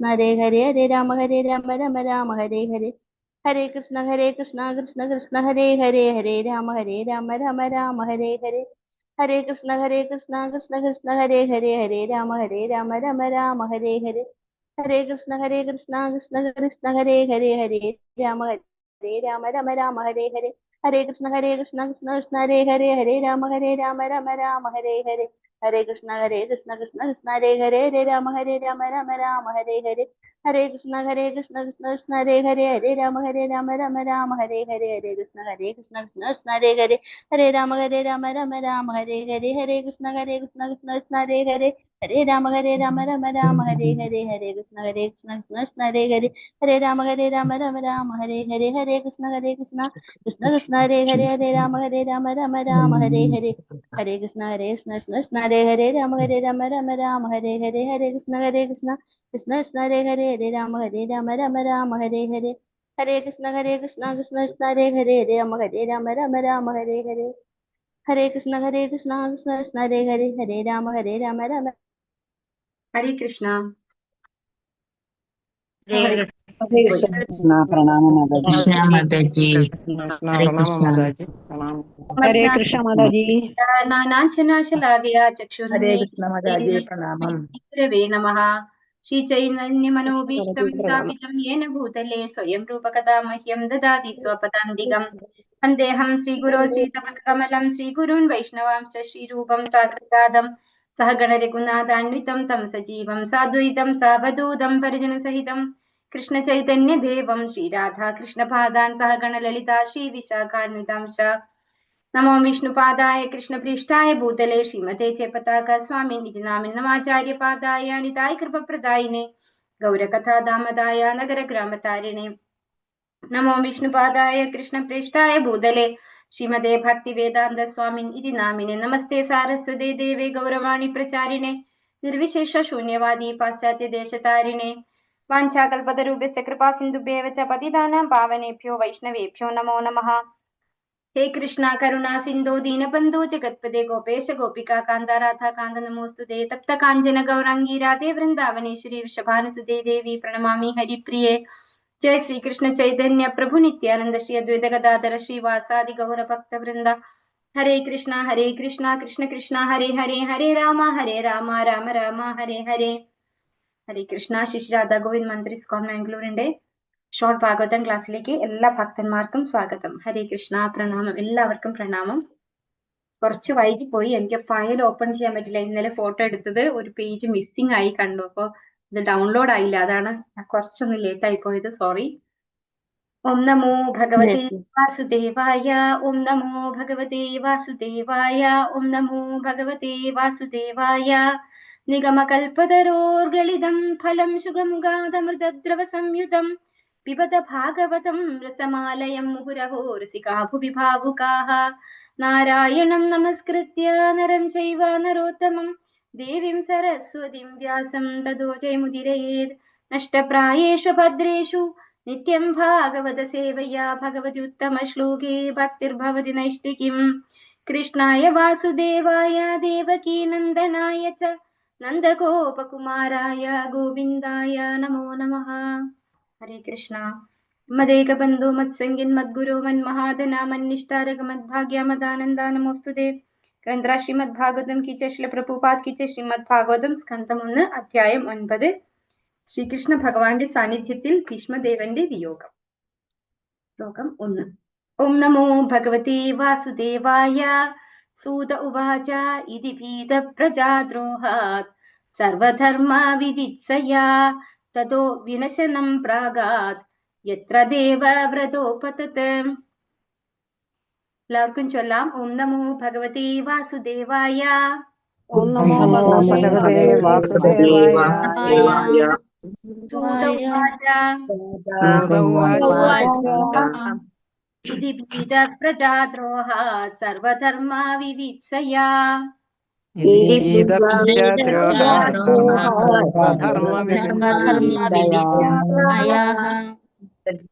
हरे हरे राम राम राम हरे हरे। हरे कृष्ण कृष्ण कृष्ण हरे हरे राम राम राम हरे हरे। हरे कृष्ण कृष्ण कृष्ण हरे राम राम हरे हरे। हरे कृष्ण कृष्ण कृष्ण हरे राम राम हरे हरे। हरे कृष्ण कृष्ण कृष्ण हरे राम राम हरे हरे। हरे कृष्ण कृष्ण कृष्ण हरे राम राम हरे हरे। हरे कृष्ण कृष्ण कृष्ण हरे राम राम हरे हरे। हरे कृष्ण कृष्ण कृष्ण हरे राम राम हरे हरे। हरे कृष्ण कृष्ण कृष्ण हरे राम राम हरे हरे। हरे कृष्ण कृष्ण कृष्ण हरे राम हरे हरे। हरे कृष्ण कृष्ण कृष्ण हरे राम हरे हरे। हरे कृष्ण कृष्ण हरे राम हरे हरे। हरे कृष्ण कृष्ण कृष्ण हरे राम हरे हरे। हरे कृष्ण कृष्ण कृष्ण हरे राम हरे हरे। हरे कृष्ण कृष्ण कृष्ण हरे राम हरे कृष्णा। हरे कृष्ण प्रणाम माताजी। हरे कृष्ण हरे कृष्ण माताजी। नानाशनाशलाघया हरे चक्षुरुन्मीलितं कृष्ण माताजी प्रणामम्। गुरवे नमः। श्रीचैतन्यमनोभीष्टं स्थापितं येन भूतले स्वयं रूपकदा मह्यं ददाति स्वपदान्तिकं। वन्देऽहं श्रीगुरो श्रीतपकमलं श्रीगुरून् वैष्णवांश्च श्रीरूपं साग्रजातं सहगणरघुनाथान्वितं तं सजीवं साद्वैतं सावधूतं परिजनसहितं कृष्ण चैतन्य देवं श्रीराधा कृष्णपादान् सहगणललिता श्रीविशाखान्वितांश्च। नमो विष्णुपादाय कृष्णपृष्ठाय भूतले श्रीमते चेपताका स्वामिनिधि नामिन् नमाचार्यपादाय निताय कृपप्रदायिने गौरकथा दामदाय नगरग्रामतारिणे। नमो विष्णुपादाय कृष्णपृष्ठाय भूतले श्रीमते भक्तिवेदान्त स्वामिन् इति नामिने। नमस्ते सारस्वते देवे गौरवाणी प्रचारिणे निर्विशेष शून्यवादी पाश्चात्य देशतारिणे। वाञ्छाकल्पतरुभ्यश्च कृपा सिन्धुभ्येव च पतितानां पावनेभ्यो वैष्णवेभ्यो नमो नमः। हे कृष्णा करुणा सिन्धो दीनबन्धो जगत्पदे गोपेश गोपिका कान्त राधा कान्त नमोस्तुते। तप्त काञ्चन गौरांगी राधे वृन्दावनेश्वरी वृषभानुसुते देवी प्रणमामि हरिप्रिये। जय श्री कृष्ण चैतन्य प्रभु नित्यानंद श्री अद्वैत गदाधर श्रीवासादि गौर भक्त वृंदा। हरे कृष्णा कृष्ण कृष्णा हरे हरे हरे राम राम राम हरे हरे। ഹരേ കൃഷ്ണ. ശിശു രാധാ ഗോവിന്ദ് മന്ത്രി സ്കോൺ മാംഗ്ലൂരിന്റെ ഷോർട്ട് ഭാഗവതം ക്ലാസ്സിലേക്ക് എല്ലാ ഭക്തന്മാർക്കും സ്വാഗതം. ഹരേ കൃഷ്ണ. പ്രണാമം. എല്ലാവർക്കും പ്രണാമം. കുറച്ച് വൈകി പോയി, എനിക്ക് ഫയൽ ഓപ്പൺ ചെയ്യാൻ പറ്റില്ല. ഇന്നലെ ഫോട്ടോ എടുത്തത് ഒരു പേജ് മിസ്സിംഗ് ആയി കണ്ടു, അപ്പോൾ ഇത് ഡൗൺലോഡ് ആയില്ല. അതാണ് കുറച്ചൊന്ന് ലേറ്റ് ആയി പോയത്. സോറി. ഓം നമോ ഭഗവതേ വാസുദേവായ. ഓം നമോ ഭഗവതേ വാസുദേവായ. ഓം നമോ ഭഗവതേ വാസുദേവായ. നിഗമകൽപതരോർഗളിതം ഫലം ശുഗമുഗാദമൃതദ്രവ സംയുതം പിബത ഭാഗവതം രസമാലയം മുഹുരഹോ രസികാ ഭുവി ഭാവുകാഃ. നാരായണം നമസ്കൃത്യ നരം ചൈവ നരോത്തമം ദേവീം സരസ്വതീം വ്യാസം തതോ ജയമുദീരയേത്. നഷ്ടപ്രായേഷു ഭദ്രേഷു നിത്യം ഭാഗവത സേവയാ ഭഗവതി ഉത്തമ ശ്ലോകേ ഭക്തിർഭവതി നൈഷ്ഠികീം. കൃഷ്ണായ വാസുദേവായ ദേവകീ നന്ദനായ ച നന്ദഗോപകുമാരായ ഗോവിന്ദായ നമോ നമഃ. ഹരേ കൃഷ്ണ. മദേകബന്ധോ മത്സംഗിൻ മദ്ഗുരോ മന്മഹാദന മന്നിഷ്ഠാരക മദ്ഭാഗ്യ മദാനന്ദ നമോസ്തുതേ. ഗ്രന്ഥ ശ്രീമദ് ഭാഗവതം കി ജയ. ശ്രീല പ്രഭുപാദ് കി ജയ. ശ്രീമദ് ഭാഗവതം സ്കന്ധം 1 അധ്യായം 9. ശ്രീകൃഷ്ണ ഭഗവാന്റെ സാന്നിധ്യത്തിൽ ഭീഷ്മദേവന്റെ വിയോഗം. ശ്ലോകം 1. ഓം നമോ ഭഗവതേ വാസുദേവായ. സൂത ഉവാച ഇതി ഭീത പ്രജാദ്രോഹാത് സർവധർമ്മ വിവിത്സയാ തതോ വിനശനം പ്രാഗാത് യത്ര ദേവവ്രതോപതത്. എല്ലാവർക്കും ചൊല്ലാം. ഓം നമോ ഭഗവതേ വാസുദേവായ. ഓം നമോ ഭഗവതേ വാസുദേവായ. സൂത ഉവാച ഇതി ഭീത പ്രജാദ്രോഹാത് സർവധർമ്മ വിവിത്സയാ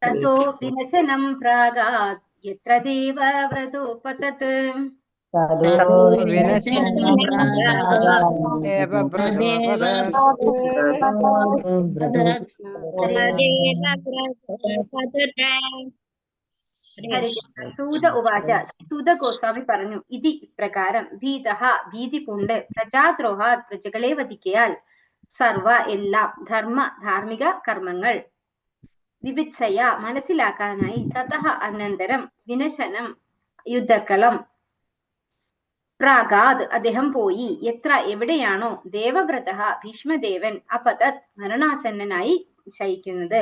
തതോ വിനശനം പ്രാഗാത് യത്ര ദേവവ്രതോപതത്. സൂത ഉവാച. സൂത ഗോസ്വാമി പറഞ്ഞു, ഇതി ഇപ്രകാരം ഭീതഃ ഭീതി പൂണ്ട് പ്രജാദ്രോഹാത് പ്രജകളെ വധിക്കയാൽ സർവ എല്ലാം ധർമ്മ ധാർമ്മിക കർമ്മങ്ങൾ വിവിത്സയ മനസ്സിലാക്കാനായി തതഃ അനന്തരം വിനശനം യുദ്ധക്കളം പ്രാഗാത് അദ്ദേഹം പോയി എത്ര എവിടെയാണോ ദേവവ്രതഃ ഭീഷ്മദേവൻ അപതത് മരണാസന്നനായി ശയിക്കുന്നത്.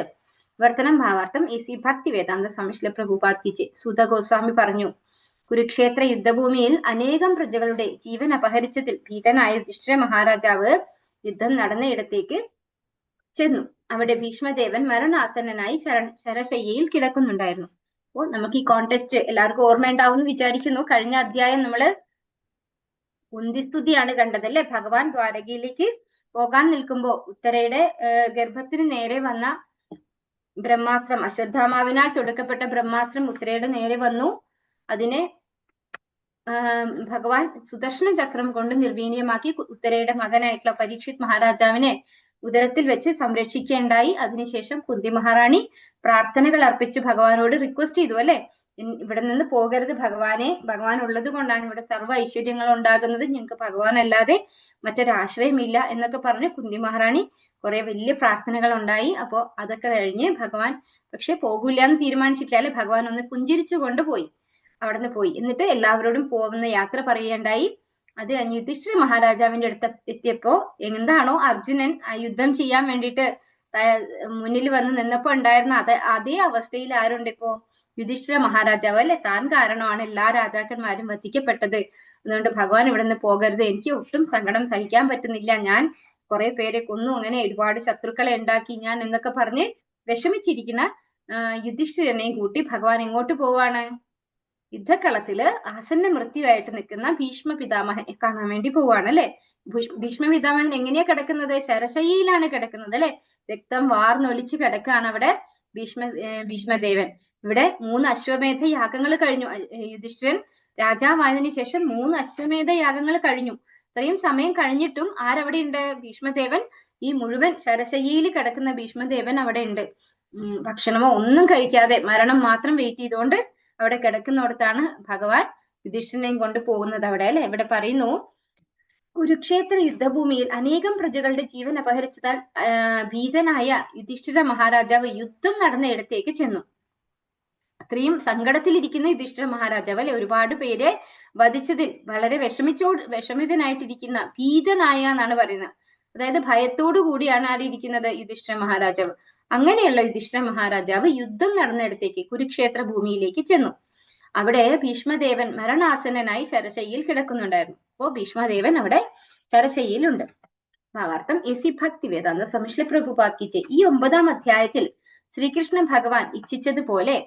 വർത്തനം ഭാവാർത്ഥം എസി ഭക്തി വേദാന്ത സ്വാമി ശ്രീല പ്രഭുപാദ് കി ജയ്. സൂത ഗോസ്വാമി പറഞ്ഞു, കുരുക്ഷേത്ര യുദ്ധഭൂമിയിൽ അനേകം പ്രജകളുടെ ജീവൻ അപഹരിച്ചതിൽ ഭീതനായ യുധിഷ്ഠിര മഹാരാജാവ് യുദ്ധം നടന്ന ഇടത്തേക്ക് ചെന്നു. അവിടെ ഭീഷ്മദേവൻ മരണാസന്നനായി ശരശയ്യയിൽ കിടക്കുന്നുണ്ടായിരുന്നു. അപ്പോൾ നമുക്ക് ഈ കോണ്ടെസ്റ്റ് എല്ലാവർക്കും ഓർമ്മയുണ്ടാവും എന്ന് വിചാരിക്കുന്നു. കഴിഞ്ഞ അധ്യായം നമ്മള് കുന്തിസ്തുതിയാണ് കണ്ടതല്ലേ. ഭഗവാൻ ദ്വാരകയിലേക്ക് പോകാൻ നിൽക്കുമ്പോ ഉത്തരയുടെ ഗർഭത്തിന് നേരെ വന്ന ബ്രഹ്മാസ്ത്രം, അശ്വത്ഥാമാവിനാൽ തൊടുക്കപ്പെട്ട ബ്രഹ്മാസ്ത്രം ഉത്തരയുടെ നേരെ വന്നു. അതിനെ ഭഗവാൻ സുദർശന ചക്രം കൊണ്ട് നിർവീര്യമാക്കി ഉത്തരയുടെ മകനായിട്ടുള്ള പരീക്ഷിത് മഹാരാജാവിനെ ഉദരത്തിൽ വെച്ച് സംരക്ഷിക്കുകയുണ്ടായി. അതിനുശേഷം കുന്തി മഹാറാണി പ്രാർത്ഥനകൾ അർപ്പിച്ച് ഭഗവാനോട് റിക്വസ്റ്റ് ചെയ്തു, അല്ലെ, ഇവിടെ നിന്ന് പോകരുത് ഭഗവാനെ, ഭഗവാൻ ഉള്ളത് കൊണ്ടാണ് ഇവിടെ സർവ്വ ഐശ്വര്യങ്ങൾ ഉണ്ടാകുന്നത്, ഞങ്ങൾക്ക് ഭഗവാൻ അല്ലാതെ മറ്റൊരാശ്രയമില്ല എന്നൊക്കെ പറഞ്ഞ് കുന്തി മഹാറാണി കുറെ വലിയ പ്രാർത്ഥനകൾ ഉണ്ടായി. അപ്പോ അതൊക്കെ കഴിഞ്ഞ് ഭഗവാൻ പക്ഷെ പോകൂല എന്ന് തീരുമാനിച്ചിട്ടില്ല. ഭഗവാൻ ഒന്ന് പുഞ്ചിരിച്ചു കൊണ്ടുപോയി, അവിടുന്ന് പോയി. എന്നിട്ട് എല്ലാവരോടും പോകുന്ന യാത്ര പറയുകയുണ്ടായി. അത് കഴിഞ്ഞ് യുധിഷ്ഠിര മഹാരാജാവിന്റെ അടുത്ത് എത്തിയപ്പോ എന്താണോ അർജുനൻ യുദ്ധം ചെയ്യാൻ വേണ്ടിയിട്ട് മുന്നിൽ വന്ന് നിന്നപ്പോ ഉണ്ടായിരുന്ന അതേ അവസ്ഥയിൽ ആരുണ്ട് ഇപ്പോ? യുധിഷ്ഠിര മഹാരാജാവ്, അല്ലെ. താൻ കാരണമാണ് എല്ലാ രാജാക്കന്മാരും വധിക്കപ്പെട്ടത്, അതുകൊണ്ട് ഭഗവാൻ ഇവിടെ നിന്ന് പോകരുത്, എനിക്ക് ഒട്ടും സങ്കടം സഹിക്കാൻ പറ്റുന്നില്ല, ഞാൻ കുറെ പേരെ കൊന്നു, അങ്ങനെ ഒരുപാട് ശത്രുക്കളെ ഉണ്ടാക്കി ഞാൻ എന്നൊക്കെ പറഞ്ഞ് വിഷമിച്ചിരിക്കുന്ന യുധിഷ്ഠിരനെയും കൂട്ടി ഭഗവാൻ എങ്ങോട്ട് പോവാണ്? യുദ്ധക്കളത്തില് ആസന്ന മൃത്യുവായിട്ട് നിൽക്കുന്ന ഭീഷ്മ പിതാമഹനെ കാണാൻ വേണ്ടി പോവാണ്, അല്ലെ. ഭീഷ്മ പിതാമഹൻ എങ്ങനെയാ കിടക്കുന്നത്? ശരശയ്യയിലാണ് കിടക്കുന്നത്, അല്ലെ. രക്തം വാർന്നൊലിച്ച് കിടക്കാണ് അവിടെ ഭീഷ്മദേവൻ. ഇവിടെ 3 അശ്വമേധ യാഗങ്ങൾ കഴിഞ്ഞു. യുധിഷ്ഠിരൻ രാജാവായതിനു ശേഷം 3 അശ്വമേധ യാഗങ്ങൾ കഴിഞ്ഞു. ഇത്രയും സമയം കഴിഞ്ഞിട്ടും ആരവിടെ ഉണ്ട്? ഭീഷ്മദേവൻ, ഈ മുഴുവൻ ശരശയ്യയിൽ കിടക്കുന്ന ഭീഷ്മദേവൻ അവിടെ ഉണ്ട്. ഭക്ഷണമോ ഒന്നും കഴിക്കാതെ മരണം മാത്രം വെയിറ്റ് ചെയ്തുകൊണ്ട് അവിടെ കിടക്കുന്നിടത്താണ് ഭഗവാൻ യുധിഷ്ഠിരനെയും കൊണ്ട് പോകുന്നത് അവിടെ, അല്ലെ. ഇവിടെ പറയുന്നു, കുരുക്ഷേത്ര യുദ്ധഭൂമിയിൽ അനേകം പ്രജകളുടെ ജീവൻ അപഹരിച്ചതാൽ ഭീതനായ യുധിഷ്ഠിര മഹാരാജാവ് യുദ്ധം നടന്ന ഇടത്തേക്ക് ചെന്നു. അത്രയും സങ്കടത്തിലിരിക്കുന്ന യുധിഷ്ഠിര മഹാരാജാവ്, അല്ലെ, ഒരുപാട് പേരെ വധിച്ചതിൽ വളരെ വിഷമിതനായിട്ടിരിക്കുന്ന, ഭീതനായ എന്നാണ് പറയുന്നത്. അതായത് ഭയത്തോടു കൂടിയാണ് ആരിയിരിക്കുന്നത്? യുധിഷ്ഠിര മഹാരാജാവ്. അങ്ങനെയുള്ള യുധിഷ്ഠിര മഹാരാജാവ് യുദ്ധം നടന്നിടത്തേക്ക് കുരുക്ഷേത്ര ഭൂമിയിലേക്ക് ചെന്നു. അവിടെ ഭീഷ്മദേവൻ മരണാസന്നനായി ശരശയ്യയിൽ കിടക്കുന്നുണ്ടായിരുന്നു. അപ്പോ ഭീഷ്മദേവൻ അവിടെ ശരശയ്യയിലുണ്ട്. ഭാവാർത്ഥം എസി ഭക്തി വേദാന്ത സ്വാമി ശ്രീല പ്രഭുപാദ് കി ജയ്. ഈ 9ാം അധ്യായത്തിൽ ശ്രീകൃഷ്ണ ഭഗവാൻ ഇച്ഛിച്ചതുപോലെ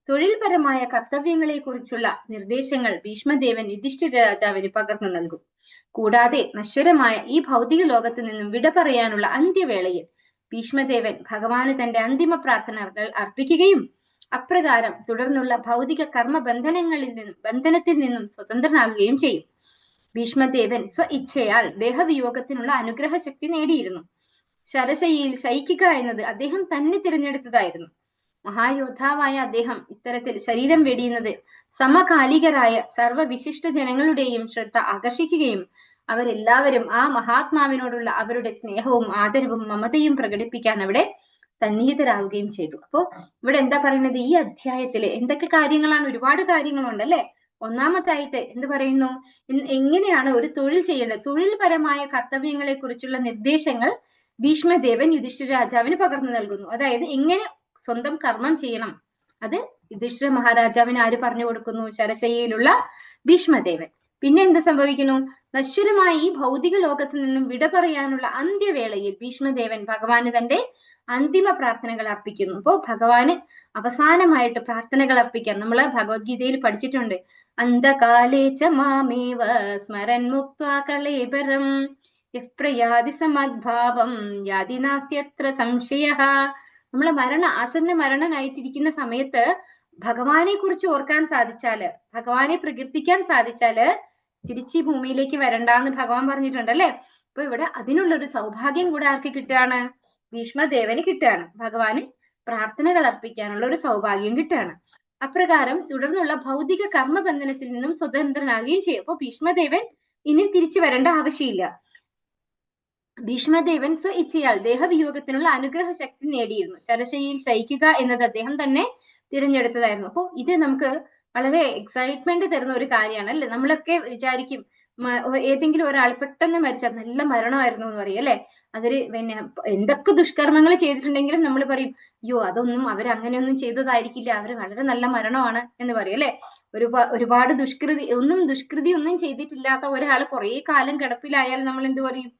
തൊഴിൽപരമായ കർത്തവ്യങ്ങളെ കുറിച്ചുള്ള നിർദ്ദേശങ്ങൾ ഭീഷ്മദേവൻ യുധിഷ്ഠിര രാജാവിന് പകർന്നു നൽകും. കൂടാതെ നശ്വരമായ ഈ ഭൗതിക ലോകത്ത് നിന്നും വിട പറയാനുള്ള അന്ത്യവേളയിൽ ഭീഷ്മദേവൻ ഭഗവാന് തന്റെ അന്തിമ പ്രാർത്ഥനകൾ അർപ്പിക്കുകയും അപ്രകാരം തുടർന്നുള്ള ഭൗതിക കർമ്മ ബന്ധനത്തിൽ നിന്നും സ്വതന്ത്രനാകുകയും ചെയ്യും. ഭീഷ്മദേവൻ സ്വ ഇച്ഛയാൽ ദേഹവിയോഗത്തിനുള്ള അനുഗ്രഹ ശക്തി നേടിയിരുന്നു. ശരശയ്യയിൽ ശയിക്കുക എന്നത് അദ്ദേഹം തന്നെ തിരഞ്ഞെടുത്തതായിരുന്നു. മഹായോദ്ധാവായ അദ്ദേഹം ഇത്തരത്തിൽ ശരീരം വെടിയുന്നത് സമകാലികരായ സർവ്വവിശിഷ്ട ജനങ്ങളുടെയും ശ്രദ്ധ ആകർഷിക്കുകയും അവരെല്ലാവരും ആ മഹാത്മാവിനോടുള്ള അവരുടെ സ്നേഹവും ആദരവും മമതയും പ്രകടിപ്പിക്കാൻ അവിടെ സന്നിഹിതരാവുകയും ചെയ്തു. അപ്പോ ഇവിടെ എന്താ പറയുന്നത്? ഈ അധ്യായത്തില് എന്തൊക്കെ കാര്യങ്ങളാണ്? ഒരുപാട് കാര്യങ്ങളുണ്ട്, അല്ലെ. ഒന്നാമതായിട്ട് എന്ത് പറയുന്നു? എങ്ങനെയാണ് ഒരു തൊഴിൽ ചെയ്യേണ്ടത്? തൊഴിൽപരമായ കർത്തവ്യങ്ങളെ കുറിച്ചുള്ള നിർദ്ദേശങ്ങൾ ഭീഷ്മദേവൻ യുധിഷ്ഠിര രാജാവിന് പകർന്നു നൽകുന്നു. അതായത് എങ്ങനെ സ്വന്തം കർമ്മം ചെയ്യണം, അത് യുധിഷ്ഠിര മഹാരാജാവിന് ആര് പറഞ്ഞു കൊടുക്കുന്നു? ശരശയ്യയിലുള്ള ഭീഷ്മദേവൻ. പിന്നെ എന്ത് സംഭവിക്കുന്നു? നശ്വരമായ ഈ ഭൗതിക ലോകത്ത് നിന്നും വിട പറയാനുള്ള അന്ത്യവേളയിൽ ഭീഷ്മദേവൻ ഭഗവാന് തന്റെ അന്തിമ പ്രാർത്ഥനകൾ അർപ്പിക്കുന്നു. അപ്പോ ഭഗവാന് അവസാനമായിട്ട് പ്രാർത്ഥനകൾ അർപ്പിക്കാൻ നമ്മള് ഭഗവത്ഗീതയിൽ പഠിച്ചിട്ടുണ്ട്. അന്ധകാലേ ച മാമേവ സ്മരൻ മുക്ത്വാ കളേബരം യഃപ്രയാതി സമദ്ഭാവം യാതി നാസ്ത്യത്ര സംശയഃ. നമ്മള് ആസന്ന മരണനായിട്ടിരിക്കുന്ന സമയത്ത് ഭഗവാനെ കുറിച്ച് ഓർക്കാൻ സാധിച്ചാല്, ഭഗവാനെ പ്രകീർത്തിക്കാൻ സാധിച്ചാല് തിരിച്ച് ഭൂമിയിലേക്ക് വരണ്ടാന്ന് ഭഗവാൻ പറഞ്ഞിട്ടുണ്ടല്ലേ. അപ്പൊ ഇവിടെ അതിനുള്ളൊരു സൗഭാഗ്യം കൂടെ ആർക്ക് കിട്ടുകയാണ്? ഭീഷ്മദേവന് കിട്ടുകയാണ്. ഭഗവാന് പ്രാർത്ഥനകൾ അർപ്പിക്കാനുള്ള ഒരു സൗഭാഗ്യം കിട്ടുകയാണ്. അപ്രകാരം തുടർന്നുള്ള ഭൗതിക കർമ്മബന്ധനത്തിൽ നിന്നും സ്വതന്ത്രനാകുകയും ചെയ്യും. അപ്പൊ ഭീഷ്മദേവൻ ഇനി തിരിച്ചു വരേണ്ട ആവശ്യമില്ല. ഭീഷ്മദേവൻ ഇച്ഛയാൽ ദേഹവിയോഗത്തിനുള്ള അനുഗ്രഹ ശക്തി നേടിയിരുന്നു. ശരശയിൽ ശയിക്കുക എന്നത് അദ്ദേഹം തന്നെ തിരഞ്ഞെടുത്തതായിരുന്നു. അപ്പോൾ ഇത് നമുക്ക് വളരെ എക്സൈറ്റ്മെന്റ് തരുന്ന ഒരു കാര്യമാണ് അല്ലെ. നമ്മളൊക്കെ വിചാരിക്കും ഏതെങ്കിലും ഒരാൾ പെട്ടെന്ന് മരിച്ചാൽ നല്ല മരണമായിരുന്നു എന്ന് പറയും അല്ലെ. അവര് പിന്നെ എന്തൊക്കെ ദുഷ്കർമ്മങ്ങൾ ചെയ്തിട്ടുണ്ടെങ്കിലും നമ്മൾ പറയും അയ്യോ അതൊന്നും അവരങ്ങനെയൊന്നും ചെയ്തതായിരിക്കില്ല, അവര് വളരെ നല്ല മരണമാണ് എന്ന് പറയും അല്ലെ. ഒരുപാട് ദുഷ്കൃതി ഒന്നും ചെയ്തിട്ടില്ലാത്ത ഒരാൾ കുറെ കാലം കിടപ്പിലായാൽ നമ്മൾ എന്ത് പറയും?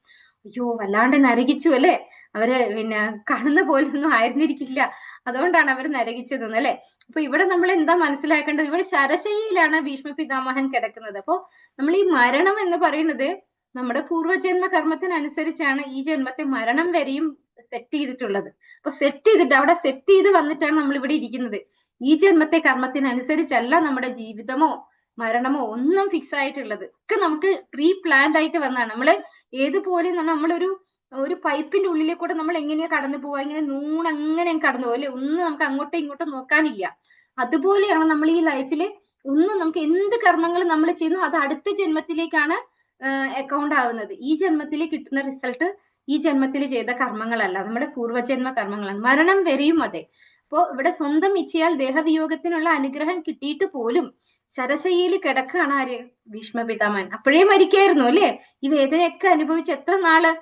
അയ്യോ വല്ലാണ്ട് നരകിച്ചു അല്ലെ, അവര് പിന്നെ കാണുന്ന പോലൊന്നും ആയിരുന്നിരിക്കില്ല, അതുകൊണ്ടാണ് അവർ നരകിച്ചതെന്ന് അല്ലെ. അപ്പൊ ഇവിടെ നമ്മൾ എന്താ മനസ്സിലാക്കേണ്ടത്? ഇവിടെ ശരശയിലാണ് ഭീഷ്മ പിതാമഹൻ കിടക്കുന്നത്. അപ്പോ നമ്മൾ ഈ മരണം എന്ന് പറയുന്നത് നമ്മുടെ പൂർവ്വജന്മ കർമ്മത്തിനനുസരിച്ചാണ് ഈ ജന്മത്തെ മരണം വരെയും സെറ്റ് ചെയ്തിട്ടുള്ളത്. അപ്പൊ അവിടെ സെറ്റ് ചെയ്ത് വന്നിട്ടാണ് നമ്മൾ ഇവിടെ ഇരിക്കുന്നത്. ഈ ജന്മത്തെ കർമ്മത്തിനനുസരിച്ചല്ല നമ്മുടെ ജീവിതമോ മരണമോ ഒന്നും ഫിക്സ് ആയിട്ടുള്ളത്. ഒക്കെ നമുക്ക് പ്രീ പ്ലാൻഡ് ആയിട്ട് വന്നതാണ്. നമ്മള് ഏതുപോലെ നമ്മളൊരു പൈപ്പിന്റെ ഉള്ളിലെ കൂടെ നമ്മൾ എങ്ങനെയാ കടന്നു പോവാ, ഇങ്ങനെ അങ്ങനെ കടന്നു പോകും അല്ലെ. ഒന്നും നമുക്ക് അങ്ങോട്ടും ഇങ്ങോട്ടും നോക്കാനില്ല. അതുപോലെയാണ് നമ്മൾ ഈ ലൈഫില് നമുക്ക് എന്ത് കർമ്മങ്ങൾ നമ്മൾ ചെയ്യുന്നു അത് അടുത്ത ജന്മത്തിലേക്കാണ് അക്കൗണ്ട് ആവുന്നത്. ഈ ജന്മത്തിൽ കിട്ടുന്ന റിസൾട്ട് ഈ ജന്മത്തിൽ ചെയ്ത കർമ്മങ്ങളല്ല, നമ്മുടെ പൂർവ്വജന്മ കർമ്മങ്ങളാണ്. മരണം വരെയും അതെ. അപ്പോ ഇവിടെ സ്വന്തം ഇച്ഛയാൽ ദേഹവിയോഗത്തിനുള്ള അനുഗ്രഹം കിട്ടിയിട്ട് പോലും ശരശയ്യയിൽ കിടക്കുകയാണ് ആര്? ഭീഷ്മ പിതാമഹൻ. അപ്പോഴേ മരിക്കായിരുന്നു അല്ലെ. ഈ വേദനയൊക്കെ അനുഭവിച്ച് എത്ര നാള്?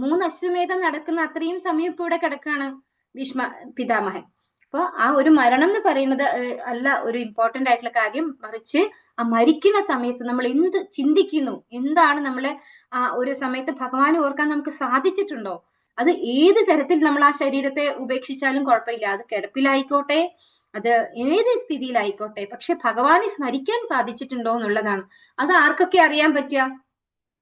3 അശ്വമേധം നടക്കുന്ന അത്രയും സമയം ഇപ്പൊ ഇവിടെ കിടക്കുകയാണ് ഭീഷ്മ പിതാമഹൻ. അപ്പൊ ആ ഒരു മരണം എന്ന് പറയുന്നത് അല്ല ഒരു ഇമ്പോർട്ടന്റ് ആയിട്ടുള്ള കാര്യം, മറിച്ച് ആ മരിക്കുന്ന സമയത്ത് നമ്മൾ എന്ത് ചിന്തിക്കുന്നു, എന്താണ് നമ്മളെ ആ ഒരു സമയത്ത് ഭഗവാനെ ഓർക്കാൻ നമുക്ക് സാധിച്ചിട്ടുണ്ടോ? അത് ഏത് തരത്തിൽ നമ്മൾ ആ ശരീരത്തെ ഉപേക്ഷിച്ചാലും കുഴപ്പമില്ല, അത് കിടപ്പിലായിക്കോട്ടെ, അത് ഏത് സ്ഥിതിയിലായിക്കോട്ടെ, പക്ഷെ ഭഗവാനെ സ്മരിക്കാൻ സാധിച്ചിട്ടുണ്ടോ എന്നുള്ളതാണ്. അത് ആർക്കൊക്കെ അറിയാൻ പറ്റുക?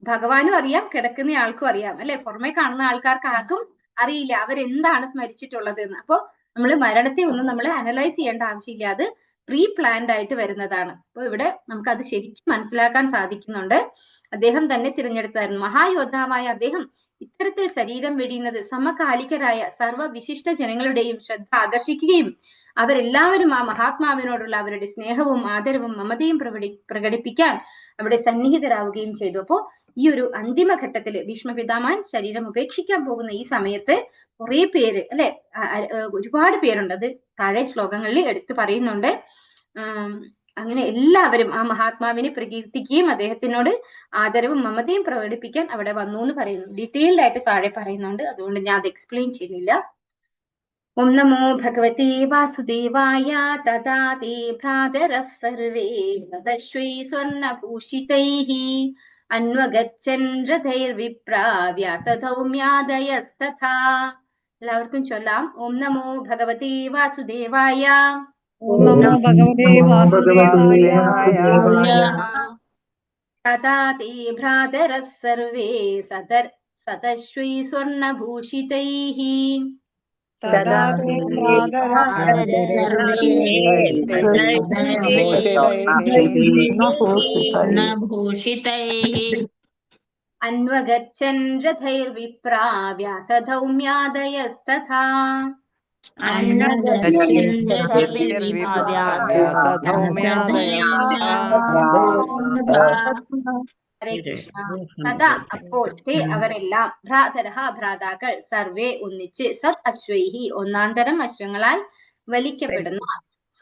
ഭഗവാനും അറിയാം, കിടക്കുന്ന ആൾക്കും അറിയാം അല്ലെ. പുറമെ കാണുന്ന ആൾക്കാർക്ക് ആർക്കും അറിയില്ല അവരെന്താണ് സ്മരിച്ചിട്ടുള്ളത് എന്ന്. അപ്പൊ നമ്മൾ മരണത്തെ ഒന്നും നമ്മൾ അനലൈസ് ചെയ്യേണ്ട ആവശ്യമില്ല, അത് പ്രീ പ്ലാൻഡ് ആയിട്ട് വരുന്നതാണ്. അപ്പൊ ഇവിടെ നമുക്ക് അത് ശരിക്കും മനസ്സിലാക്കാൻ സാധിക്കുന്നുണ്ട്. അദ്ദേഹം തന്നെ തിരഞ്ഞെടുത്തായിരുന്നു. മഹായോദ്ധാവായ അദ്ദേഹം ഇത്തരത്തിൽ ശരീരം വെടിയുന്നത് സമകാലികരായ സർവ്വവിശിഷ്ട ജനങ്ങളുടെയും ശ്രദ്ധ ആകർഷിക്കുകയും അവരെല്ലാവരും ആ മഹാത്മാവിനോടുള്ള അവരുടെ സ്നേഹവും ആദരവും മമതയും പ്രകടിപ്പിക്കാൻ അവിടെ സന്നിഹിതരാവുകയും ചെയ്തു. അപ്പോ ഈ ഒരു അന്തിമ ഘട്ടത്തില് ഭീഷ്മ പിതാമഹൻ ശരീരം ഉപേക്ഷിക്കാൻ പോകുന്ന ഈ സമയത്ത് കുറെ പേര് അല്ലെ, ഒരുപാട് പേരുണ്ട്. അത് താഴെ ശ്ലോകങ്ങളിൽ എടുത്തു പറയുന്നുണ്ട്. അങ്ങനെ എല്ലാവരും ആ മഹാത്മാവിനെ പ്രകീർത്തിക്കുകയും അദ്ദേഹത്തിനോട് ആദരവും മമതയും പ്രകടിപ്പിക്കാൻ അവിടെ വന്നു എന്ന് പറയുന്നു. ഡീറ്റെയിൽഡ് ആയിട്ട് താഴെ പറയുന്നുണ്ട്, അതുകൊണ്ട് ഞാൻ അത് എക്സ്പ്ലെയിൻ ചെയ്യുന്നില്ല. ഓം നമോ ഭഗവതേ വാസുദേവായ. തഥാ തേ ഭ്രാതരഃ സർവേ തദശ്രീ സ്വർണഭൂഷിതൈഃ അന്വഗച്ഛൻ രഥൈർവിപ്രാ വ്യാസധൗമ്യാദയസ്തഥാ. എല്ലാവർക്കും ചൊല്ലാം. ഓം നമോ ഭഗവതേ വാസുദേവായ. ഓം നമോ ഭഗവതേ വാസുദേവായ. തഥാ തേ ഭ്രാതരഃ സർവേ തദശ്രീ സ്വർണഭൂഷിതൈഃ തഥാ തേ ഭ്രാതരഃ സർവേ അന്വഗച്ഛൻ രഥൈർവിപ്രാ വ്യാസധൗമ്യാദയസ്തഥാ. തഥാ അപ്പോൾ അവരെല്ലാം ഭ്രാതാക്കൾ സർവേ ഒന്നിച്ച് സത് അശ്വൈഹി ഒന്നാന്തരം അശ്വങ്ങളാൽ വലിക്കപ്പെടുന്ന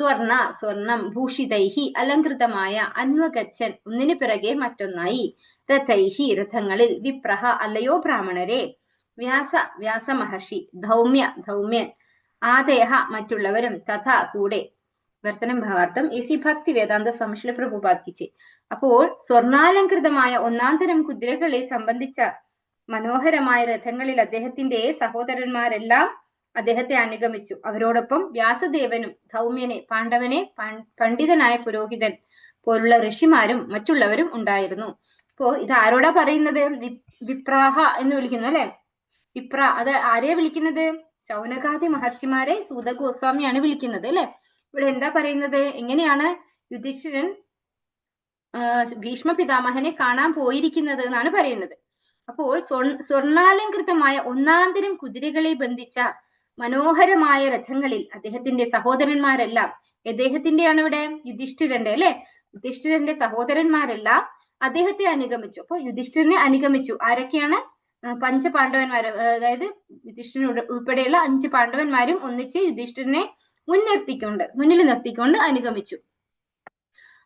സ്വർണം ഭൂഷിതൈഹി അലങ്കൃതമായ അന്വഗച്ഛൻ ഒന്നിനു പിറകെ മറ്റൊന്നായി രഥൈഹി രഥങ്ങളിൽ വിപ്രഹ അല്ലയോ ബ്രാഹ്മണരെ വ്യാസ മഹർഷി ധൗമ്യൻ ആദയഹ മറ്റുള്ളവരും തഥാ കൂടെ വർത്തനം ഭാവാർത്ഥം എസി ഭക്തി വേദാന്ത സ്വാമി ശ്രീല പ്രഭുപാദിക്ക്. അപ്പോൾ സ്വർണാലങ്കൃതമായ ഒന്നാന്തരം കുതിരകളെ സംബന്ധിച്ച മനോഹരമായ രഥങ്ങളിൽ അദ്ദേഹത്തിന്റെ സഹോദരന്മാരെല്ലാം അദ്ദേഹത്തെ അനുഗമിച്ചു. അവരോടൊപ്പം വ്യാസദേവനും ധൗമ്യനെ പാണ്ഡവനെ പണ്ഡിതനായ പുരോഹിതൻ പോലുള്ള ഋഷിമാരും മറ്റുള്ളവരും ഉണ്ടായിരുന്നു. അപ്പോ ഇത് ആരോടാ പറയുന്നത്? വിപ്രാഹ എന്ന് വിളിക്കുന്നു അല്ലെ. വിപ്ര അത് ആരെയാ വിളിക്കുന്നത്? ശൗനകാദി മഹർഷിമാരെ സൂത ഗോസ്വാമിയാണ് വിളിക്കുന്നത് അല്ലെ. ഇവിടെ എന്താ പറയുന്നത്? എങ്ങനെയാണ് യുധിഷ്ഠിരൻ ഭീഷ്മ പിതാമഹനെ കാണാൻ പോയിരിക്കുന്നത് എന്നാണ് പറയുന്നത്. അപ്പോൾ സ്വർണാലങ്കൃതമായ ഒന്നാന്തരം കുതിരകളെ ബന്ധിച്ച മനോഹരമായ രഥങ്ങളിൽ അദ്ദേഹത്തിന്റെ സഹോദരന്മാരെല്ലാം, അദ്ദേഹത്തിന്റെയാണ് ഇവിടെ യുധിഷ്ഠിരന്റെ അല്ലെ, യുധിഷ്ഠിരന്റെ സഹോദരന്മാരെല്ലാം അദ്ദേഹത്തെ അനുഗമിച്ചു. അപ്പോൾ യുധിഷ്ഠിരനെ അനുഗമിച്ചു. ആരൊക്കെയാണ്? പഞ്ചപാണ്ഡവന്മാർ, അതായത് യുധിഷ്ഠിരൻ ഉൾപ്പെടെയുള്ള 5 പാണ്ഡവന്മാരും ഒന്നിച്ച് യുധിഷ്ഠിരനെ മുന്നിൽ നിർത്തിക്കൊണ്ട് അനുഗമിച്ചു.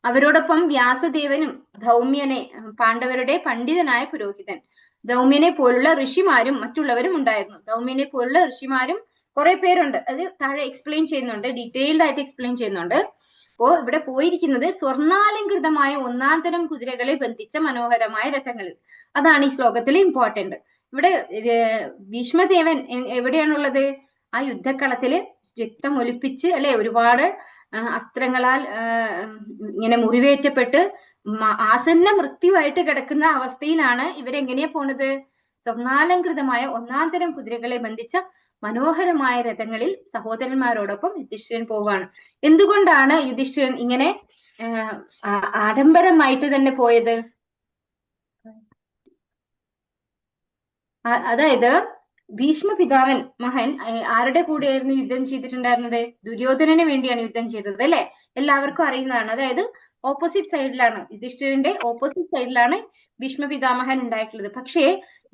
അവരോടൊപ്പം വ്യാസദേവനും ധൗമ്യനെ, പാണ്ഡവരുടെ പണ്ഡിതനായ പുരോഹിതൻ, ധൗമ്യനെ പോലുള്ള ഋഷിമാരും മറ്റുള്ളവരും ഉണ്ടായിരുന്നു. ധൗമ്യനെ പോലുള്ള ഋഷിമാരും കുറെ പേരുണ്ട്. അത് താഴെ എക്സ്പ്ലെയിൻ ചെയ്യുന്നുണ്ട്, ഡീറ്റെയിൽഡ് ആയിട്ട് എക്സ്പ്ലെയിൻ ചെയ്യുന്നുണ്ട്. അപ്പോ ഇവിടെ പോയിരിക്കുന്നത് സ്വർണാലങ്കൃതമായ ഒന്നാന്തരം കുതിരകളെ ബന്ധിച്ച മനോഹരമായ രഥങ്ങളിൽ. അതാണ് ഈ ശ്ലോകത്തിലെ ഇമ്പോർട്ടന്റ്. ഇവിടെ ഭീഷ്മദേവൻ എവിടെയാണുള്ളത്? ആ യുദ്ധക്കളത്തില് രക്തം ഒലിപ്പിച്ച് അല്ലെ, ഒരുപാട് അസ്ത്രങ്ങളാൽ ഇങ്ങനെ മുറിവേറ്റപ്പെട്ട് ആസന്ന മൃത്യുവായിട്ട് കിടക്കുന്ന അവസ്ഥയിലാണ് ഇവരെങ്ങനെയാ പോണത്? സ്വർണാലങ്കൃതമായ ഒന്നാന്തരം കുതിരകളെ ബന്ധിച്ച മനോഹരമായ രഥങ്ങളിൽ സഹോദരന്മാരോടൊപ്പം യുധിഷ്ഠിരൻ പോവാണ്. എന്തുകൊണ്ടാണ് യുധിഷ്ഠിരൻ ഇങ്ങനെ ആഡംബരമായിട്ട് തന്നെ പോയത്? അതായത് ഭീഷ്മ പിതാവൻ മഹൻ ആരുടെ കൂടെയായിരുന്നു യുദ്ധം ചെയ്തിട്ടുണ്ടായിരുന്നത്? ദുര്യോധനന് വേണ്ടിയാണ് യുദ്ധം ചെയ്തത് അല്ലെ, എല്ലാവർക്കും അറിയുന്നതാണ്. അതായത് ഓപ്പോസിറ്റ് സൈഡിലാണ്, യുധിഷ്ഠിരന്റെ ഓപ്പോസിറ്റ് സൈഡിലാണ് ഭീഷ്മ പിതാമഹൻ ഉണ്ടായിട്ടുള്ളത്. പക്ഷേ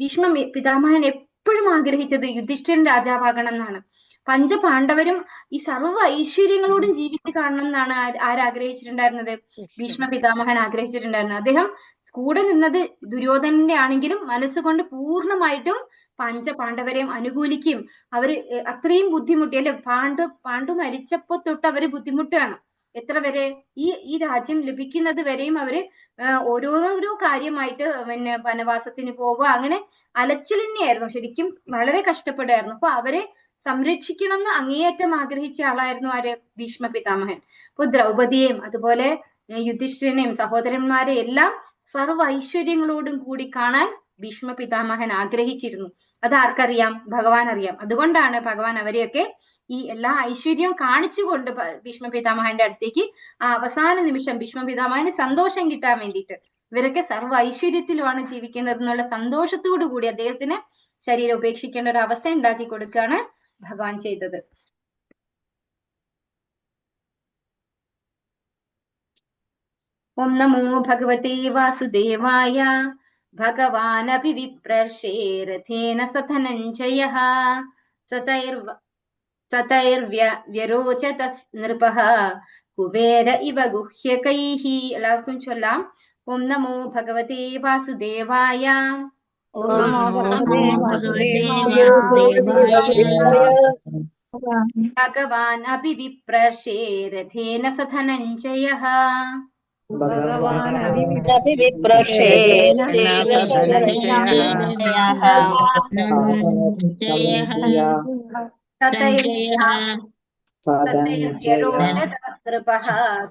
ഭീഷ്മ പിതാമഹൻ എപ്പോഴും ആഗ്രഹിച്ചത് യുധിഷ്ഠിരൻ രാജാവാകണം എന്നാണ്. പഞ്ചപാണ്ഡവരും ഈ സർവ്വ ഐശ്വര്യങ്ങളോടും ജീവിച്ച് കാണണം എന്നാണ് ആരാഗ്രഹിച്ചിട്ടുണ്ടായിരുന്നത്? ഭീഷ്മ പിതാമഹൻ ആഗ്രഹിച്ചിട്ടുണ്ടായിരുന്നത്. അദ്ദേഹം കൂടെ നിന്നത് ദുര്യോധനന്റെ ആണെങ്കിലും മനസ്സുകൊണ്ട് പൂർണ്ണമായിട്ടും പഞ്ചപാണ്ഡവരെയും അനുകൂലിക്കും. അവര് അത്രയും ബുദ്ധിമുട്ടി അല്ലെ, പാണ്ഡു മരിച്ചപ്പോ തൊട്ട് അവര് ബുദ്ധിമുട്ടാണ്. എത്ര വരെ? ഈ രാജ്യം ലഭിക്കുന്നത് വരെയും അവര് ഓരോരോ കാര്യമായിട്ട് പിന്നെ വനവാസത്തിന് പോകുക, അങ്ങനെ അലച്ചിൽ തന്നെയായിരുന്നു. ശരിക്കും വളരെ കഷ്ടപ്പെടുമായിരുന്നു. അപ്പൊ അവരെ സംരക്ഷിക്കണം എന്ന് അങ്ങേയറ്റം ആഗ്രഹിച്ച ആളായിരുന്നു ആര്? ഭീഷ്മ പിതാമഹൻ. അപ്പൊ ദ്രൗപദിയെയും അതുപോലെ യുധിഷ്ഠിരനെയും സഹോദരന്മാരെ എല്ലാം സർവ്വ ഐശ്വര്യങ്ങളോടും കൂടി കാണാൻ ഭീഷ്മ പിതാമഹൻ ആഗ്രഹിച്ചിരുന്നു. അത് ആർക്കറിയാം? ഭഗവാൻ അറിയാം. അതുകൊണ്ടാണ് ഭഗവാൻ അവരെയൊക്കെ ഈ എല്ലാ ഐശ്വര്യവും കാണിച്ചുകൊണ്ട് ഭീഷ്മ പിതാമഹന്റെ അടുത്തേക്ക് ആ അവസാന നിമിഷം ഭീഷ്മ പിതാമഹന് സന്തോഷം കിട്ടാൻ വേണ്ടിയിട്ട്, ഇവരൊക്കെ സർവ്വ ഐശ്വര്യത്തിലുമാണ് ജീവിക്കുന്നത് എന്നുള്ള സന്തോഷത്തോടു കൂടി അദ്ദേഹത്തിന് ശരീരം ഉപേക്ഷിക്കേണ്ട ഒരു അവസ്ഥ ഉണ്ടാക്കി കൊടുക്കുകയാണ് ഭഗവാൻ ചെയ്തത്. ഓം നമോ ഭഗവതേ വാസുദേവായ. ഭഗവാനപി വിപ്രർഷേ രഥേന സധനഞ്ജയഃ സതൈർവ്യരോചത നൃപഃ കുബേര ഇവ ഗുഹ്യകൈഃ. എല്ലാവർക്കും ചൊല്ലാം. ഓം നമോ ഭഗവതേ വാസുദേവായ. ഓം നമോ ഭഗവതേ ഭഗവാൻ അപി വിപ്രർഷേ രഥേന സധനഞ്ജയഃ. ഭഗവാൻ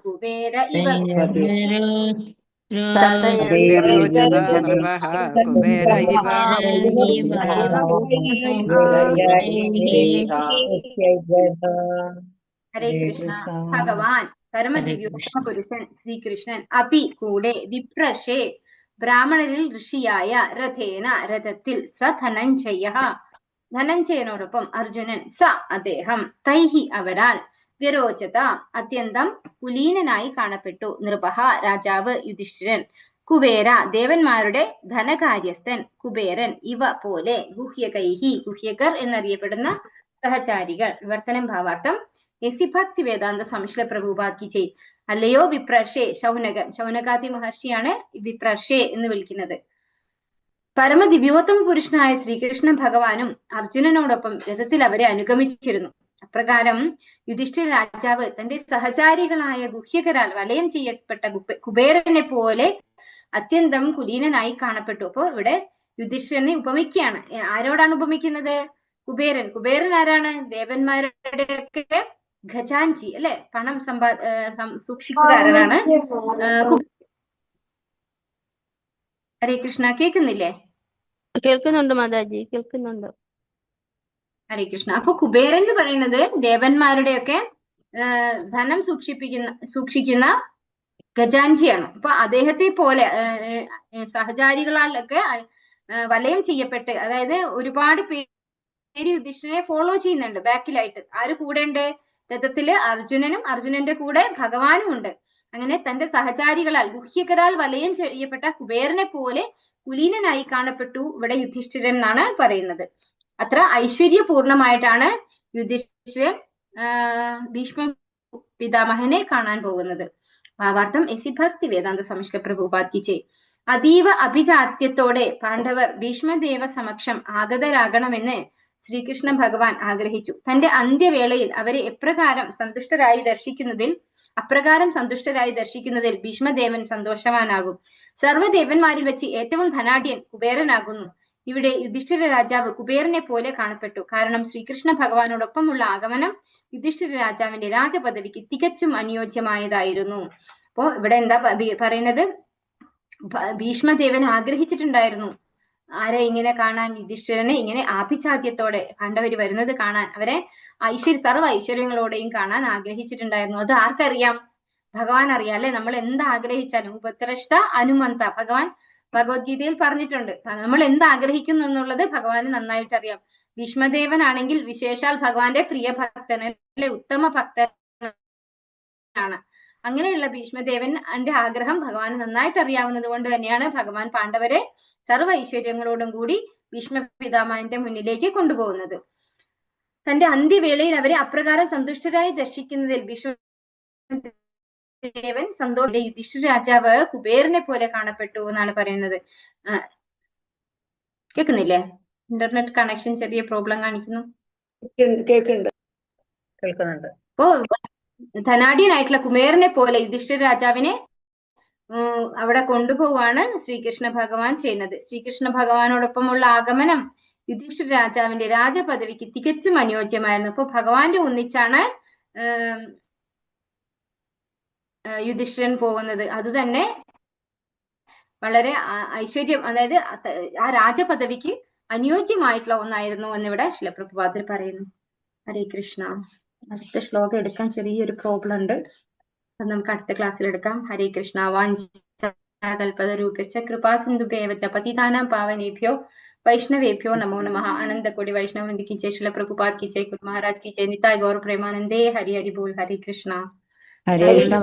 കുബേര ഇവ ഹരേ കൃഷ്ണ. ഭഗവാൻ പരമദിവ്യോത്തമ പുരുഷൻ ശ്രീകൃഷ്ണൻ അപി കൂടെ വിപ്രഷേ ബ്രാഹ്മണരിൽ ഋഷിയായ രഥേന രഥത്തിൽ സ ധനഞ്ജയ ധനഞ്ജയനോടൊപ്പം അർജുനൻ സ അദ്ദേഹം തൈഹി അവരാൽ വിരോചത അത്യന്തം കുലീനനായി കാണപ്പെട്ടു. നൃപഹ രാജാവ് യുധിഷ്ഠിരൻ കുബേര ദേവന്മാരുടെ ധനകാര്യസ്ഥൻ കുബേരൻ ഇവ പോലെ ഗുഹ്യകൈഹി ഗുഹ്യകർ എന്നറിയപ്പെടുന്ന സഹചാരികൾ. വിവർത്തനം ഭാവാർത്ഥം എസി ഭക്തി വേദാന്ത സംശ്ല പ്രഭുപാക്കി ചെയ്. അല്ലയോ വിപ്രർഷേ, ശൗനകാദി മഹർഷിയാണ് വിപ്രർഷേ എന്ന് വിളിക്കുന്നത്. പരമദിവ്യോത്തമ പുരുഷനായ ശ്രീകൃഷ്ണ ഭഗവാനും അർജുനനോടൊപ്പം രഥത്തിൽ അവരെ അനുഗമിച്ചിരുന്നു. അപ്രകാരം യുധിഷ്ഠിര രാജാവ് തന്റെ സഹചാരികളായ ഗുഹ്യകരാൽ വലയം ചെയ്യപ്പെട്ട കുബേരനെ പോലെ അത്യന്തം കുലീനനായി കാണപ്പെട്ടു. അപ്പോ ഇവിടെ യുധിഷ്ഠിരനെ ഉപമിക്കുകയാണ്. ആരോടാണ് ഉപമിക്കുന്നത്? കുബേരൻ. കുബേരൻ ആരാണ്? ദേവന്മാരുടെയൊക്കെ ഖജാൻജി അല്ലെ, പണം സൂക്ഷിക്കുകാരനാണ്. ഹരേ കൃഷ്ണ. കേൾക്കുന്നില്ലേ? കേൾക്കുന്നുണ്ട് മാതാജി, കേൾക്കുന്നുണ്ട്. ഹരേ കൃഷ്ണ. അപ്പൊ കുബേരൻ എന്ന് പറയുന്നത് ദേവന്മാരുടെയൊക്കെ ധനം സൂക്ഷിക്കുന്ന ഖജാൻജിയാണ്. അപ്പൊ അദ്ദേഹത്തെ പോലെ സഹചാരികളാലൊക്കെ വലയം ചെയ്യപ്പെട്ട്, അതായത് ഒരുപാട് പേര് യുധിഷ്ഠിരനെ ഫോളോ ചെയ്യുന്നുണ്ട് ബാക്കിലായിട്ട്. ആര് കൂടെ ഉണ്ട്? രഥത്തില് അർജുനനും അർജുനന്റെ കൂടെ ഭഗവാനും ഉണ്ട്. അങ്ങനെ തന്റെ സഹചാരികളാൽ ഗുഹ്യകരാൽ വലയം ചെയ്യപ്പെട്ട കുബേരനെ പോലെ കുലീനനായി കാണപ്പെട്ടു ഇവിടെ യുധിഷ്ഠിരൻ എന്നാണ് പറയുന്നത്. അത്ര ഐശ്വര്യപൂർണമായിട്ടാണ് യുധിഷ്ഠിരൻ ഭീഷ്മ പിതാമഹനെ കാണാൻ പോകുന്നത്. ഭാവാർത്ഥം എസി ഭക്തി വേദാന്ത സമിഷ്ക പ്രഭുപാദ് കി ജയ്. അതീവ അഭിജാത്യത്തോടെ പാണ്ഡവർ ഭീഷ്മദേവ സമക്ഷം ആഗതരാകണമെന്ന് ശ്രീകൃഷ്ണ ഭഗവാൻ ആഗ്രഹിച്ചു. തന്റെ അന്ത്യവേളയിൽ അവരെ അപ്രകാരം സന്തുഷ്ടരായി ദർശിക്കുന്നതിൽ ഭീഷ്മദേവൻ സന്തോഷവാനാകും. സർവ്വദേവന്മാരിൽ വെച്ച് ഏറ്റവും ധനാഢ്യൻ കുബേരനാകുന്നു. ഇവിടെ യുധിഷ്ഠിര രാജാവ് കുബേരനെ പോലെ കാണപ്പെട്ടു. കാരണം ശ്രീകൃഷ്ണ ഭഗവാനോടൊപ്പമുള്ള ആഗമനം യുധിഷ്ഠിര രാജാവിന്റെ രാജപദവിക്ക് തികച്ചും അനുയോജ്യമായതായിരുന്നു. അപ്പോ ഇവിടെ എന്താ പറയുന്നത്? ഭീഷ്മദേവൻ ആഗ്രഹിച്ചിട്ടുണ്ടായിരുന്നു ആരെ ഇങ്ങനെ കാണാൻ? യുധിഷ്ഠിരനെ ഇങ്ങനെ ആഭിജാത്യത്തോടെ പാണ്ഡവര് വരുന്നത് കാണാൻ, അവരെ സർവ്വ ഐശ്വര്യങ്ങളോടെയും കാണാൻ ആഗ്രഹിച്ചിട്ടുണ്ടായിരുന്നു. അത് ആർക്കറിയാം? ഭഗവാൻ അറിയാം അല്ലെ? നമ്മൾ എന്ത് ആഗ്രഹിച്ചാലും ഉപദ്രഷ്ട അനുമന്ത, ഭഗവാൻ ഭഗവത്ഗീതയിൽ പറഞ്ഞിട്ടുണ്ട്. നമ്മൾ എന്ത് ആഗ്രഹിക്കുന്നു എന്നുള്ളത് ഭഗവാന് നന്നായിട്ട് അറിയാം. ഭീഷ്മദേവനാണെങ്കിൽ വിശേഷാൽ ഭഗവാന്റെ പ്രിയ ഭക്തന് അല്ലെ, ഉത്തമ ഭക്തനാണ്. അങ്ങനെയുള്ള ഭീഷ്മദേവന്റെ ആഗ്രഹം ഭഗവാന് നന്നായിട്ട് അറിയാവുന്നത് കൊണ്ട് തന്നെയാണ് ഭഗവാൻ പാണ്ഡവരെ സർവ്വ ഐശ്വര്യങ്ങളോടും കൂടി ഭീഷ്മ പിതാമഹന്റെ മുന്നിലേക്ക് കൊണ്ടുപോകുന്നത്. തന്റെ അന്ത്യവേളയിൽ അവരെ അപ്രകാരം സന്തുഷ്ടരായി ദർശിക്കുന്നതിൽ ഭീഷ്മദേവൻ സന്തോഷം. യുധിഷ്ഠിര രാജാവ് കുബേരനെ പോലെ കാണപ്പെട്ടു എന്നാണ് പറയുന്നത്. കേൾക്കുന്നില്ലേ? ഇന്റർനെറ്റ് കണക്ഷൻ ചെറിയ പ്രോബ്ലം കാണിക്കുന്നു. കേൾക്കുന്നുണ്ട്. അപ്പോ ധനാഢ്യനായിട്ടുള്ള കുബേരനെ പോലെ യുധിഷ്ഠിര രാജാവിനെ അവിടെ കൊണ്ടുപോവാണ് ശ്രീകൃഷ്ണ ഭഗവാൻ ചെയ്യുന്നത്. ശ്രീകൃഷ്ണ ഭഗവാനോടൊപ്പമുള്ള ആഗമനം യുധിഷ്ഠിര രാജാവിന്റെ രാജപദവിക്ക് തികച്ചും അനുയോജ്യമായിരുന്നു. അപ്പൊ ഭഗവാന്റെ ഒന്നിച്ചാണ് യുധിഷ്ഠിരൻ പോകുന്നത്. അത് തന്നെ വളരെ ഐശ്വര്യം, അതായത് ആ രാജപദവിക്ക് അനുയോജ്യമായിട്ടുള്ള ഒന്നായിരുന്നു എന്നിവിടെ ശിലപ്രഭുപാദർ പറയുന്നു. ഹരേ കൃഷ്ണ. അടുത്ത ശ്ലോകം എടുക്കാൻ ചെറിയൊരു പ്രോബ്ലം ഉണ്ട്, അത് നമുക്ക് അടുത്ത ക്ലാസ്സിൽ എടുക്കാം. ഹരേ കൃഷ്ണ. വാഞ്ചകൽപതരൂപശ്ച കൃപാസിന്ധുഭ്യേവ ച പതിതാനാം പാവനേഭ്യോ വൈഷ്ണവേഭ്യോ നമോ നമഃ. അനന്തകോടി വൈഷ്ണവവൃന്ദ की जय, श्रील प्रभुपाद की जय, गुरु महाराज की जय, निताय गौर प्रेमानंदे. हरि हरि बोल. हरे कृष्णा. ഹരേ കൃഷ്ണ.